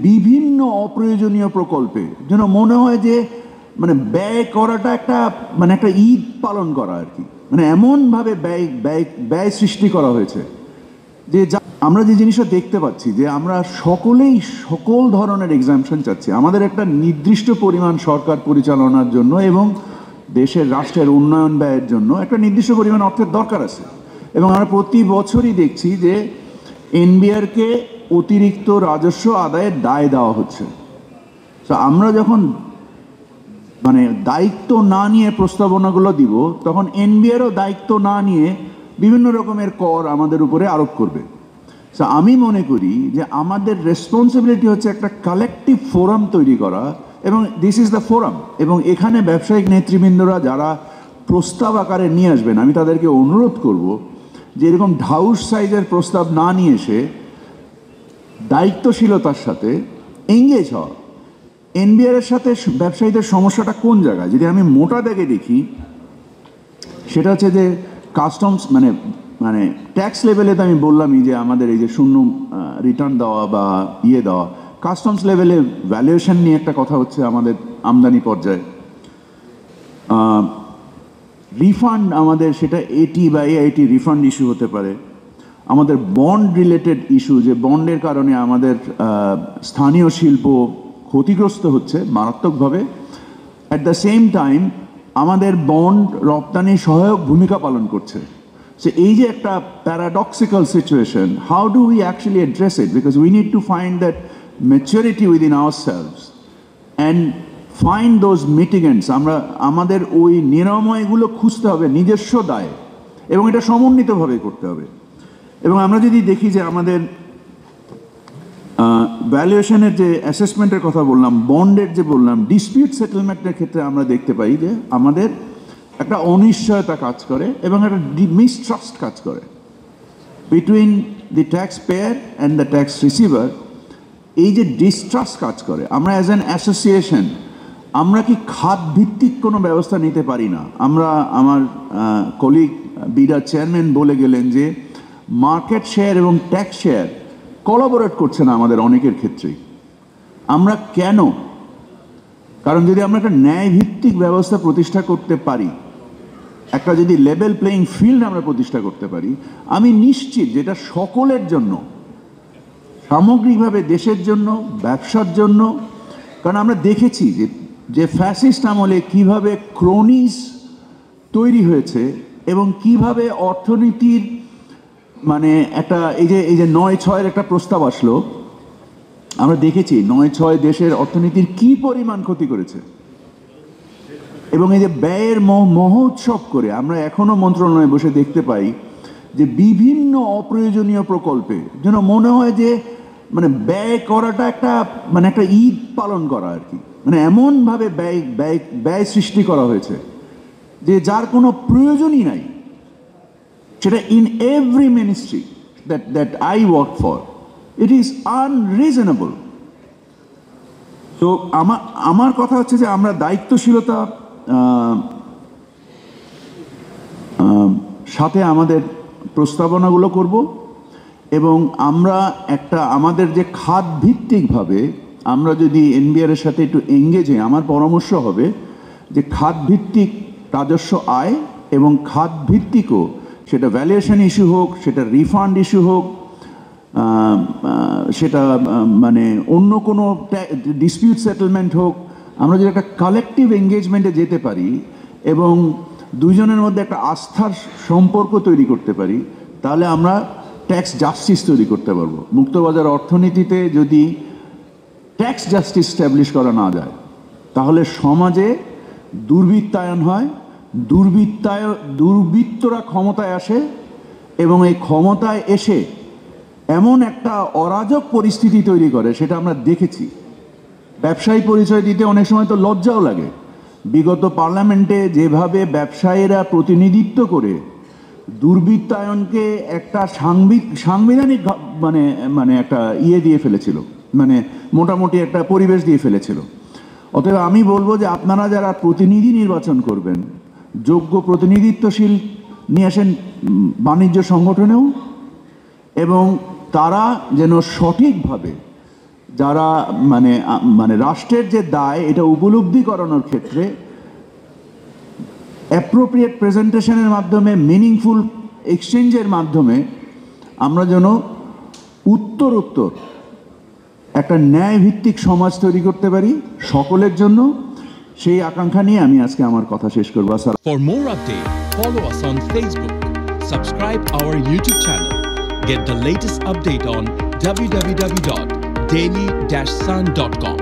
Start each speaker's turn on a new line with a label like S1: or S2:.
S1: বিভিন্ন অপ্রয়োজনীয় প্রকল্পে যেন মনে হয় যে মানে ব্যয় করাটা একটা মানে একটা ঈদ পালন করা আর কি, মানে এমনভাবে ব্যয় ব্যয় ব্যয় সৃষ্টি করা হয়েছে যে আমরা যে জিনিসটা দেখতে পাচ্ছি যে আমরা সকলেই সকল ধরনের এক্সাম্পশন চাচ্ছি। আমাদের একটা নির্দিষ্ট পরিমাণ সরকার পরিচালনার জন্য এবং দেশের রাষ্ট্রের উন্নয়ন ব্যয়ের জন্য একটা নির্দিষ্ট পরিমাণ অর্থের দরকার আছে, এবং আমরা প্রতি বছরই দেখছি যে এনবিআরকে অতিরিক্ত রাজস্ব আদায়ের দায় দেওয়া হচ্ছে। তো আমরা যখন মানে দায়িত্ব না নিয়ে প্রস্তাবনাগুলো দিব, তখন এনবিআরও দায়িত্ব না নিয়ে বিভিন্ন রকমের কর আমাদের উপরে আরোপ করবে। সো আমি মনে করি যে আমাদের রেসপন্সিবিলিটি হচ্ছে একটা কালেকটিভ ফোরাম তৈরি করা, এবং দিস ইজ দ্য ফোরাম। এবং এখানে ব্যবসায়িক নেতৃবৃন্দরা যারা প্রস্তাব আকারে নিয়ে আসবেন, আমি তাদেরকে অনুরোধ করব যে এরকম ঢাউস সাইজের প্রস্তাব না নিয়ে এসে দায়িত্বশীলতার সাথে এঙ্গেজ হওয়া। এনবিআর এর সাথে ব্যবসায়ীদের সমস্যাটা কোন জায়গায় যদি আমি মোটা দাগে দেখি, সেটা হচ্ছে যে কাস্টমস মানে মানে ট্যাক্স লেভেলে তো আমি বললামই যে আমাদের এই যে শূন্য রিটার্ন দেওয়া বা দেওয়া, কাস্টমস লেভেলে ভ্যালুয়েশন নিয়ে একটা কথা হচ্ছে আমাদের আমদানি পর্যায়ে, রিফান্ড আমাদের সেটা এটি বা এআইটি রিফান্ড ইস্যু হতে পারে, আমাদের বন্ড রিলেটেড ইস্যু যে বন্ডের কারণে আমাদের স্থানীয় শিল্প ক্ষতিগ্রস্ত হচ্ছে মারাত্মকভাবে। অ্যাট দ্য সেম টাইম আমাদের বন্ড রপ্তানি সহায়ক ভূমিকা পালন করছে। সো এই যে একটা paradoxical situation, how do we actually address it, because we need to find that maturity within ourselves and find those mitigants. আমরা আমাদের ওই নিরাময়গুলো খুঁজতে হবে নিজস্ব দায়, এবং এটা সমন্বিতভাবে করতে হবে। এবং আমরা যদি দেখি যে আমাদের ভ্যালুয়েশনের যে অ্যাসেসমেন্টের কথা বললাম, বন্ডের যে বললাম, ডিসপিউট সেটেলমেন্টের ক্ষেত্রে আমরা দেখতে পাই যে আমাদের একটা অনিশ্চয়তা কাজ করে এবং একটা মিসট্রাস্ট কাজ করে between the tax payer and the tax receiver. এই যে ডিস্ট্রাস্ট কাজ করে, আমরা অ্যাজ অ্যান অ্যাসোসিয়েশন আমরা কি খাত ভিত্তিক কোনো ব্যবস্থা নিতে পারি না? আমরা আমার কলিগ বিডা চেয়ারম্যান বলে গেলেন যে মার্কেট শেয়ার এবং ট্যাক্স শেয়ার কোলাবোরেট করছে না আমাদের অনেকের ক্ষেত্রেই। আমরা কেন? কারণ যদি আমরা একটা ন্যায়ভিত্তিক ব্যবস্থা প্রতিষ্ঠা করতে পারি, একটা যদি লেভেল প্লেইং ফিল্ড আমরা প্রতিষ্ঠা করতে পারি, আমি নিশ্চিত যেটা সকলের জন্য, সামগ্রিকভাবে দেশের জন্য, ব্যবসার জন্য। কারণ আমরা দেখেছি যে ফ্যাসিস্ট আমলে কিভাবে ক্রোনিস তৈরি হয়েছে এবং কিভাবে অর্থনীতির মানে একটা এই যে ৯/৬ একটা প্রস্তাব আসলো, আমরা দেখেছি ৯/৬ দেশের অর্থনীতির কি পরিমাণ ক্ষতি করেছে। এবং এই যে ব্যয়ের মহোৎসব করে আমরা এখনো মন্ত্রণালয়ে বসে দেখতে পাই যে বিভিন্ন অপ্রয়োজনীয় প্রকল্পে যেন মনে হয় যে মানে ব্যয় করাটা একটা মানে একটা ঈদ পালন করা আর কি, মানে এমনভাবে ব্যয় ব্যয় ব্যয় সৃষ্টি করা হয়েছে যে যার কোনো প্রয়োজনই নাই। সেটা in every ministry that I work for, it is unreasonable. তো আমার কথা হচ্ছে যে আমরা দায়িত্বশীলতা সাথে আমাদের প্রস্তাবনাগুলো করব, এবং আমরা একটা আমাদের যে খাত ভিত্তিকভাবে আমরা যদি এনবিআর এর সাথে একটু এঙ্গেজ হই, আমার পরামর্শ হবে যে খাত ভিত্তিক রাজস্ব আয় এবং খাত ভিত্তিকও, সেটা ভ্যালুয়েশন ইস্যু হোক, সেটা রিফান্ড ইস্যু হোক, সেটা মানে অন্য কোনো ডিসপিউট সেটেলমেন্ট হোক, আমরা যদি একটা কালেকটিভ এঙ্গেজমেন্টে যেতে পারি এবং দুইজনের মধ্যে একটা আস্থার সম্পর্ক তৈরি করতে পারি, তাহলে আমরা ট্যাক্স জাস্টিস তৈরি করতে পারবো। মুক্তবাজার অর্থনীতিতে যদি ট্যাক্স জাস্টিস স্ট্যাবলিশ করা না যায়, তাহলে সমাজে দুর্বৃত্তায়ন হয়, দুর্বৃত্তরা ক্ষমতায় আসে এবং এই ক্ষমতায় এসে এমন একটা অরাজক পরিস্থিতি তৈরি করে, সেটা আমরা দেখেছি। ব্যবসায়ী পরিচয় দিতে অনেক সময় তো লজ্জাও লাগে। বিগত পার্লামেন্টে যেভাবে ব্যবসায়ীরা প্রতিনিধিত্ব করে দুর্বৃত্তায়নকে একটা সাংবিধানিক মানে মানে একটা দিয়ে ফেলেছিল, মানে মোটামুটি একটা পরিবেশ দিয়ে ফেলেছিল। অতএব আমি বলবো যে আপনারা যারা প্রতিনিধি নির্বাচন করবেন, যোগ্য প্রতিনিধিত্বশীল নিয়ে আসেন বাণিজ্য সংগঠনেও, এবং তারা যেন সঠিকভাবে যারা মানে রাষ্ট্রের যে দায় এটা উপলব্ধি করানোর ক্ষেত্রে অ্যাপ্রোপ্রিয়েট প্রেজেন্টেশনের মাধ্যমে, মিনিংফুল এক্সচেঞ্জের মাধ্যমে আমরা যেন উত্তর একটা ন্যায়ভিত্তিক সমাজ তৈরি করতে পারি সকলের জন্য, সেই আকাঙ্ক্ষা নিয়ে আমি আজকে আমার কথা শেষ করব।
S2: For more updates, follow us on Facebook, subscribe our YouTube channel, get the latest update on www.daily-sun.com.